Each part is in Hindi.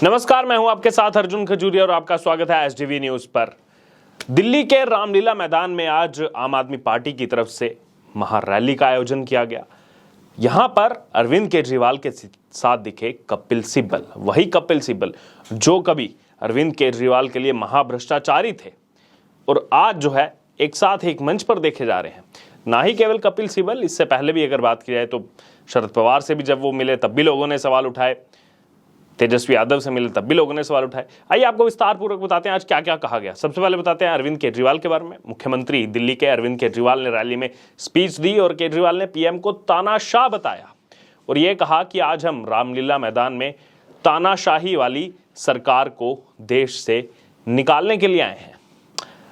नमस्कार, मैं हूं आपके साथ अर्जुन खजूरिया और आपका स्वागत है एसडीवी न्यूज पर। दिल्ली के रामलीला मैदान में आज आम आदमी पार्टी की तरफ से महारैली का आयोजन किया गया। यहां पर अरविंद केजरीवाल के साथ दिखे कपिल सिब्बल, वही कपिल सिब्बल जो कभी अरविंद केजरीवाल के लिए महाभ्रष्टाचारी थे और आज जो है एक साथ एक मंच पर देखे जा रहे हैं। ना ही केवल कपिल सिब्बल, इससे पहले भी अगर बात की जाए तो शरद पवार से भी जब वो मिले तब भी लोगों ने सवाल उठाए, तेजस्वी यादव से मिले तब भी लोगों ने सवाल उठाए। आइए आपको विस्तार पूर्वक बताते हैं आज क्या क्या कहा गया। सबसे पहले बताते हैं अरविंद केजरीवाल के बारे में। मुख्यमंत्री दिल्ली के अरविंद केजरीवाल ने रैली में स्पीच दी और केजरीवाल ने पीएम को तानाशाह बताया और यह कहा कि आज हम रामलीला मैदान में तानाशाही वाली सरकार को देश से निकालने के लिए आए हैं।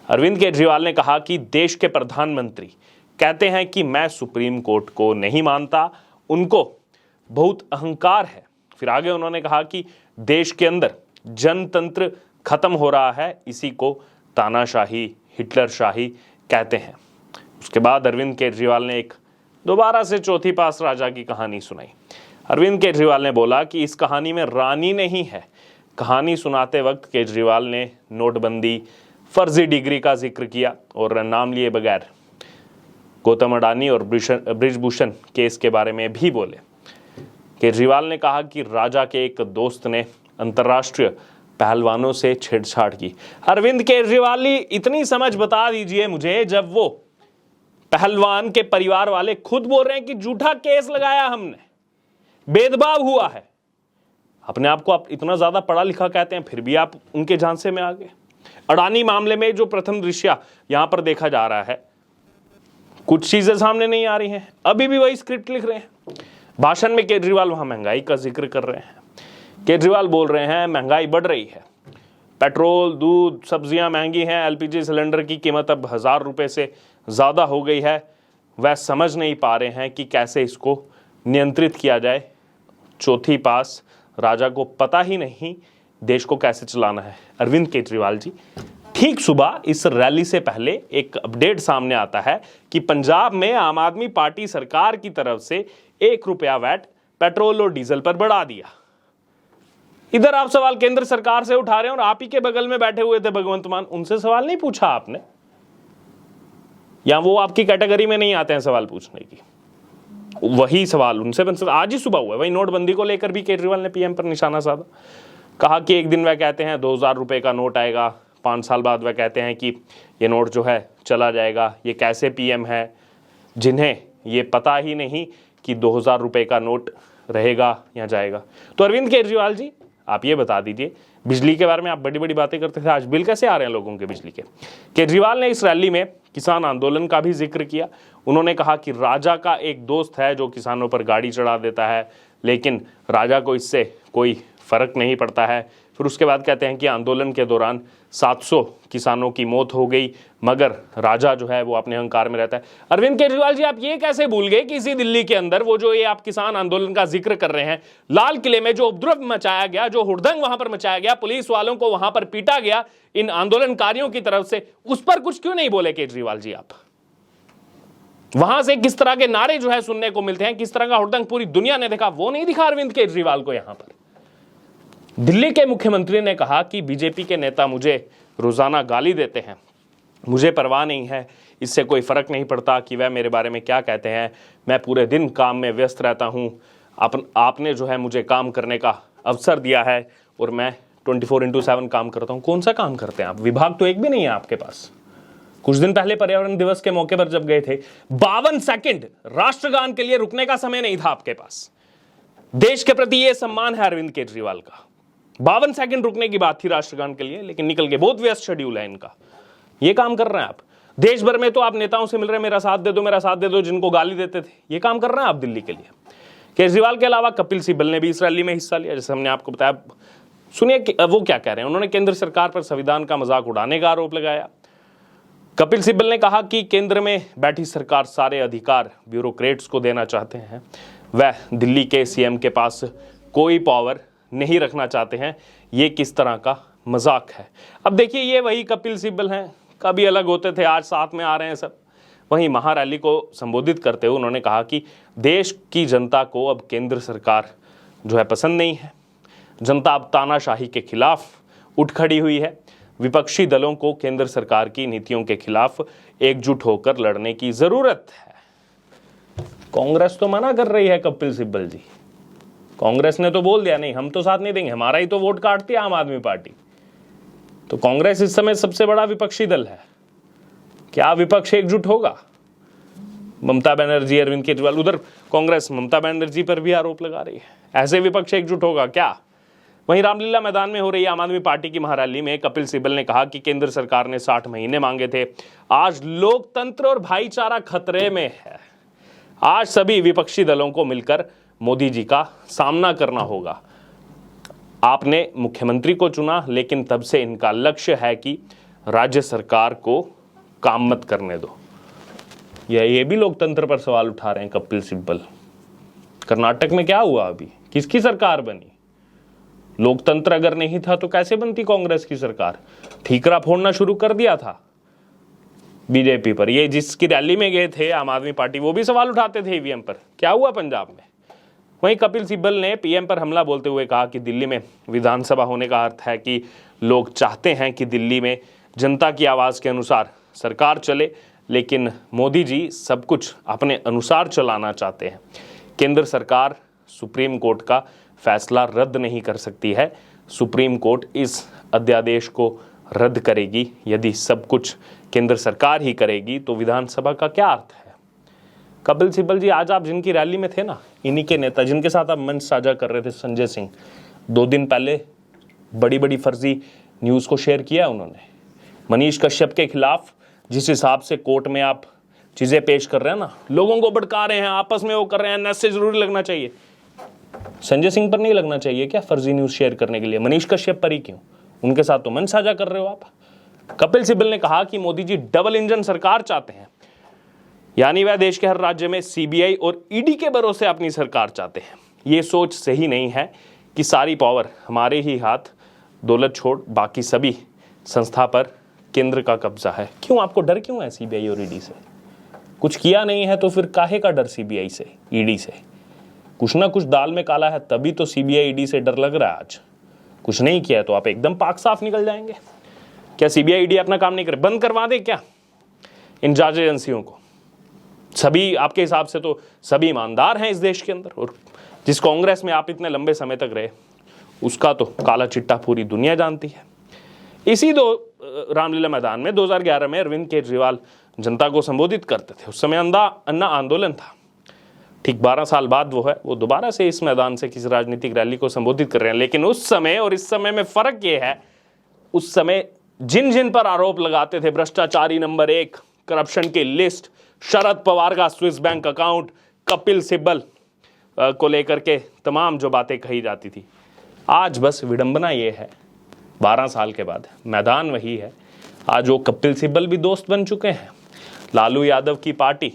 अरविंद केजरीवाल ने कहा कि देश के प्रधानमंत्री कहते हैं कि मैं सुप्रीम कोर्ट को नहीं मानता, उनको बहुत अहंकार है। फिर आगे उन्होंने कहा कि देश के अंदर जनतंत्र खत्म हो रहा है, इसी को तानाशाही, हिटलरशाही कहते हैं। उसके बाद अरविंद केजरीवाल ने एक दोबारा से चौथी पास राजा की कहानी सुनाई। अरविंद केजरीवाल ने बोला कि इस कहानी में रानी नहीं है। कहानी सुनाते वक्त केजरीवाल ने नोटबंदी, फर्जी डिग्री का जिक्र किया और नाम लिए बगैर गौतम अडानी और ब्रिजभूषण केस के बारे में भी बोले। केजरीवाल ने कहा कि राजा के एक दोस्त ने अंतर्राष्ट्रीय पहलवानों से छेड़छाड़ की। अरविंद केजरीवाल इतनी समझ बता दीजिए मुझे, जब वो पहलवान के परिवार वाले खुद बोल रहे हैं कि झूठा केस लगाया हमने, भेदभाव हुआ है। अपने आप को आप इतना ज्यादा पढ़ा लिखा कहते हैं, फिर भी आप उनके झांसे में आ गए। अडानी मामले में जो प्रथम दृश्य यहां पर देखा जा रहा है, कुछ चीजें सामने नहीं आ रही हैं, अभी भी वही स्क्रिप्ट लिख रहे हैं। भाषण में केजरीवाल वहां महंगाई का जिक्र कर रहे हैं। केजरीवाल बोल रहे हैं महंगाई बढ़ रही है, पेट्रोल, दूध, सब्जियां महंगी हैं, एलपीजी सिलेंडर की कीमत अब 1000 रुपए से ज्यादा हो गई है। वह समझ नहीं पा रहे हैं कि कैसे इसको नियंत्रित किया जाए। चौथी पास राजा को पता ही नहीं देश को कैसे चलाना है। अरविंद केजरीवाल जी, ठीक सुबह इस रैली से पहले एक अपडेट सामने आता है कि पंजाब में आम आदमी पार्टी सरकार की तरफ से 1 रुपया वैट पेट्रोल और डीजल पर बढ़ा दिया। इधर आप सवाल केंद्र सरकार से उठा रहे हैं और आप ही के बगल में बैठे हुए थे भगवंत मान, उनसे सवाल नहीं पूछा आपने, या वो आपकी कैटेगरी में नहीं आते हैं सवाल पूछने की। वही सवाल उनसे आज ही सुबह हुआ है। वही नोटबंदी को लेकर भी केजरीवाल ने पीएम पर निशाना साधा। कहा कि एक दिन वह कहते हैं 2000 रुपए का नोट आएगा, 5 साल बाद वह कहते हैं कि ये नोट जो है चला जाएगा। ये कैसे पीएम है जिन्हें ये पता ही नहीं कि 2000 रुपए का नोट रहेगा या जाएगा। तो अरविंद केजरीवाल जी, आप ये बता दीजिए, बिजली के बारे में आप बड़ी बड़ी बातें करते थे, आज बिल कैसे आ रहे हैं लोगों के बिजली के। केजरीवाल ने इस रैली में किसान आंदोलन का भी जिक्र किया। उन्होंने कहा कि राजा का एक दोस्त है जो किसानों पर गाड़ी चढ़ा देता है, लेकिन राजा को इससे कोई फर्क नहीं पड़ता है। फिर उसके बाद कहते हैं कि आंदोलन के दौरान 700 किसानों की मौत हो गई, मगर राजा जो है वो अपने अहंकार में रहता है। अरविंद केजरीवाल जी, आप ये कैसे भूल गए कि इसी दिल्ली के अंदर वो जो ये आप किसान आंदोलन का जिक्र कर रहे हैं, लाल किले में जो उपद्रव मचाया गया, जो हुड़दंग वहां पर मचाया गया, पुलिस वालों को वहां पर पीटा गया इन आंदोलनकारियों की तरफ से, उस पर कुछ क्यों नहीं बोले केजरीवाल जी आप? वहां से किस तरह के नारे जो है सुनने को मिलते हैं, किस तरह का हुड़दंग पूरी दुनिया ने देखा, वो नहीं दिखा अरविंद केजरीवाल को। यहां पर दिल्ली के मुख्यमंत्री ने कहा कि बीजेपी के नेता मुझे रोजाना गाली देते हैं, मुझे परवाह नहीं है, इससे कोई फर्क नहीं पड़ता कि वह मेरे बारे में क्या कहते हैं, मैं पूरे दिन काम में व्यस्त रहता हूं। आपने जो है मुझे काम करने का अवसर दिया है और मैं 24/7 काम करता हूं। कौन सा काम करते हैं आप? विभाग तो एक भी नहीं है आपके पास। कुछ दिन पहले पर्यावरण दिवस के मौके पर जब गए थे, 52 सेकंड राष्ट्रगान के लिए रुकने का समय नहीं था आपके पास। देश के प्रति यह सम्मान है अरविंद केजरीवाल का। 52 सेकंड रुकने की बात थी राष्ट्रगान के लिए, लेकिन निकल के, बहुत व्यस्त शेड्यूल है इनका, ये काम कर रहे हैं आप। देश भर में तो आप नेताओं से मिल रहे हैं, मेरा साथ दे दो, मेरा साथ दे दो, जिनको गाली देते थे, ये काम कर रहे हैं आप दिल्ली के लिए। केजरीवाल के अलावा कपिल सिब्बल ने भी इस रैली में हिस्सा लिया, जैसे हमने आपको बताया। सुनिए वो क्या कह रहे हैं। उन्होंने केंद्र सरकार पर संविधान का मजाक उड़ाने का आरोप लगाया। कपिल सिब्बल ने कहा कि केंद्र में बैठी सरकार सारे अधिकार ब्यूरोक्रेट्स को देना चाहते हैं, वह दिल्ली के सीएम के पास कोई पावर नहीं रखना चाहते हैं। ये किस तरह का मजाक है? अब देखिए, ये वही कपिल सिब्बल हैं, कभी अलग होते थे, आज साथ में आ रहे हैं सब। वहीं महारैली को संबोधित करते हुए उन्होंने कहा कि देश की जनता को अब केंद्र सरकार जो है पसंद नहीं है। जनता अब तानाशाही के खिलाफ उठ खड़ी हुई है। विपक्षी दलों को केंद्र सरकार की नीतियों के खिलाफ एकजुट होकर लड़ने की जरूरत है। कांग्रेस तो मना कर रही है कपिल सिब्बल जी। कांग्रेस ने तो बोल दिया नहीं, हम तो साथ नहीं देंगे, हमारा ही तो वोट काटती है आम आदमी पार्टी। तो कांग्रेस इस समय सबसे बड़ा विपक्षी दल है। क्या विपक्ष एकजुट होगा? ममता बनर्जी, अरविंद केजरीवाल, उधर कांग्रेस ममता बनर्जी पर भी आरोप लगा रही है। ऐसे विपक्ष एकजुट होगा क्या? वहीं रामलीला मैदान में हो रही आम आदमी पार्टी की महारैली में कपिल सिब्बल ने कहा कि केंद्र सरकार ने 60 महीने मांगे थे। आज लोकतंत्र और भाईचारा खतरे में है। आज सभी विपक्षी दलों को मिलकर मोदी जी का सामना करना होगा। आपने मुख्यमंत्री को चुना, लेकिन तब से इनका लक्ष्य है कि राज्य सरकार को काम मत करने दो। ये भी लोकतंत्र पर सवाल उठा रहे हैं कपिल सिब्बल। कर्नाटक में क्या हुआ? अभी किसकी सरकार बनी? लोकतंत्र अगर नहीं था तो कैसे बनती कांग्रेस की सरकार? ठीकरा फोड़ना शुरू कर दिया था बीजेपी पर। ये जिसकी रैली में गए थे आम आदमी पार्टी, वो भी सवाल उठाते थे ईवीएम पर। क्या हुआ पंजाब में? वहीं कपिल सिब्बल ने पीएम पर हमला बोलते हुए कहा कि दिल्ली में विधानसभा होने का अर्थ है कि लोग चाहते हैं कि दिल्ली में जनता की आवाज के अनुसार सरकार चले, लेकिन मोदी जी सब कुछ अपने अनुसार चलाना चाहते हैं। केंद्र सरकार सुप्रीम कोर्ट का फैसला रद्द नहीं कर सकती है। सुप्रीम कोर्ट इस अध्यादेश को रद्द करेगी। यदि सब कुछ केंद्र सरकार ही करेगी तो विधानसभा का क्या अर्थ है? कपिल सिब्बल जी, आज आप जिनकी रैली में थे ना, इन्हीं के नेता जिनके साथ आप मंच साझा कर रहे थे, संजय सिंह, 2 दिन पहले बड़ी बड़ी फर्जी न्यूज़ को शेयर किया उन्होंने। मनीष कश्यप के खिलाफ जिस हिसाब से कोर्ट में आप चीज़ें पेश कर रहे हैं ना, लोगों को भड़का रहे हैं, आपस में वो कर रहे हैं, नेट से जरूर लगना चाहिए। संजय सिंह पर नहीं लगना चाहिए क्या फर्जी न्यूज़ शेयर करने के लिए? मनीष कश्यप पर ही क्यों? उनके साथ तो मंच साझा कर रहे हो आप। कपिल सिब्बल ने कहा कि मोदी जी डबल इंजन सरकार चाहते हैं, यानी वह देश के हर राज्य में सीबीआई और ईडी के भरोसे अपनी सरकार चाहते हैं। ये सोच सही नहीं है कि सारी पावर हमारे ही हाथ, दौलत छोड़ बाकी सभी संस्था पर केंद्र का कब्जा है। क्यों? आपको डर क्यों है सीबीआई और ईडी से? कुछ किया नहीं है तो फिर काहे का डर सीबीआई से, ईडी से? कुछ ना कुछ दाल में काला है, तभी तो सीबीआई ईडी से डर लग रहा है आज। कुछ नहीं किया तो आप एकदम पाक साफ निकल जाएंगे। क्या सीबीआई ईडी अपना काम नहीं करे? बंद करवा दे क्या इन जांच एजेंसियों को? सभी आपके हिसाब से तो सभी ईमानदार हैं इस देश के अंदर, और जिस कांग्रेस में आप इतने लंबे समय तक रहे उसका तो काला चिट्टा पूरी दुनिया जानती है। इसी रामलीला मैदान में 2011 में अरविंद केजरीवाल जनता को संबोधित करते थे। उस समय अन्ना आंदोलन था। ठीक 12 साल बाद वो दोबारा से इस मैदान से किसी राजनीतिक रैली को संबोधित कर रहे हैं। लेकिन उस समय और इस समय में फर्क ये है, उस समय जिन जिन पर आरोप लगाते थे, भ्रष्टाचारी नंबर 1, करप्शन की लिस्ट, शरद पवार का Swiss bank account, Kapil Sibal को लेकर के तमाम जो बातें कही जाती थी, आज बस विडंबना ये है 12 साल के बाद मैदान वही है। आज वो कपिल सिब्बल भी दोस्त बन चुके हैं। लालू यादव की पार्टी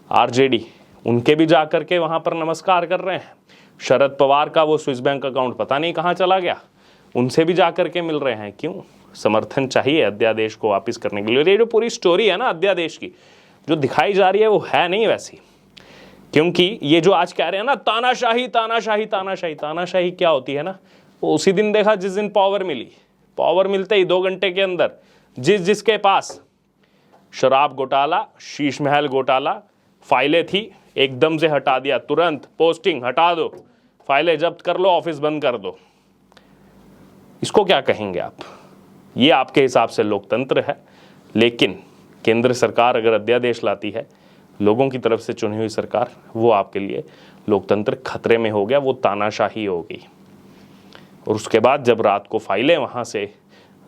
आरजेडी, उनके भी जाकर के वहां पर नमस्कार कर रहे हैं। शरद पवार का वो स्विस बैंक अकाउंट पता नहीं कहां चला गया, उनसे भी जाकर के मिल रहे हैं। क्यों? समर्थन चाहिए अध्यादेश को वापस करने के लिए। ये जो पूरी स्टोरी है ना अध्यादेश की, जो दिखाई जा रही है वो है नहीं वैसी। क्योंकि ये जो आज कह रहे हैं ना तानाशाही तानाशाही तानाशाही, तानाशाही क्या होती है ना, वो उसी दिन देखा जिस दिन पावर मिली। पावर मिलते ही 2 घंटे के अंदर जिसके पास शराब घोटाला, शीश महल घोटाला, फाइलें थी, एकदम से हटा दिया। तुरंत पोस्टिंग हटा दो, फाइलें जब्त कर लो, ऑफिस बंद कर दो। इसको क्या कहेंगे आप? ये आपके हिसाब से लोकतंत्र है। लेकिन केंद्र सरकार अगर अध्यादेश लाती है, लोगों की तरफ से चुनी हुई सरकार, वो आपके लिए लोकतंत्र खतरे में हो गया, वो तानाशाही हो गई। और उसके बाद जब रात को फाइलें वहाँ से,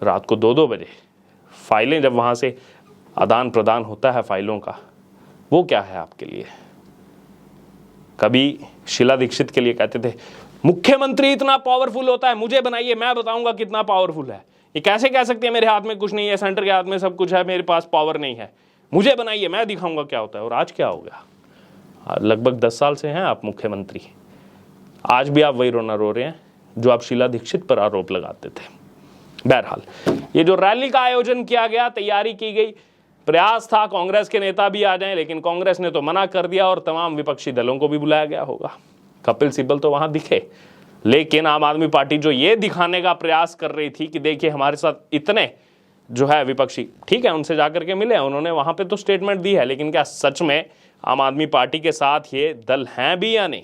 रात को 2-2 बजे फाइलें जब वहाँ से आदान प्रदान होता है फाइलों का, वो क्या है आपके लिए? कभी शीला दीक्षित के लिए कहते थे मुख्यमंत्री इतना पावरफुल होता है, मुझे बनाइए, मैं बताऊंगा कितना पावरफुल है। ये कैसे कह सकते हैं मेरे हाथ में कुछ नहीं है, सेंटर के हाथ में सब कुछ है, मेरे पास पावर नहीं है, मुझे बनाइए, मैं दिखाऊंगा क्या होता है। और आज क्या हो गया? लगभग 10 साल से हैं आप मुख्यमंत्री, आज भी आप वही रोना रो रहे हैं जो आप शीला दीक्षित पर आरोप लगाते थे। बहरहाल, ये जो रैली का आयोजन किया गया, तैयारी की गई, प्रयास था कांग्रेस के नेता भी आ जाएं, लेकिन कांग्रेस ने तो मना कर दिया और तमाम विपक्षी दलों को भी बुलाया गया होगा। कपिल सिब्बल तो वहां दिखे, लेकिन आम आदमी पार्टी जो ये दिखाने का प्रयास कर रही थी कि देखिए हमारे साथ इतने जो है विपक्षी, ठीक है उनसे जाकर के मिले, उन्होंने वहां पे तो स्टेटमेंट दी है, लेकिन क्या सच में आम आदमी पार्टी के साथ ये दल हैं भी या नहीं,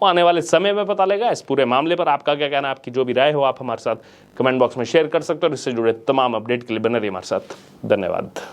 वो आने वाले समय में पता लगेगा। इस पूरे मामले पर आपका क्या कहना है, आपकी जो भी राय हो आप हमारे साथ कमेंट बॉक्स में शेयर कर सकते हो और इससे जुड़े तमाम अपडेट के लिए बने रहिए हमारे साथ। धन्यवाद।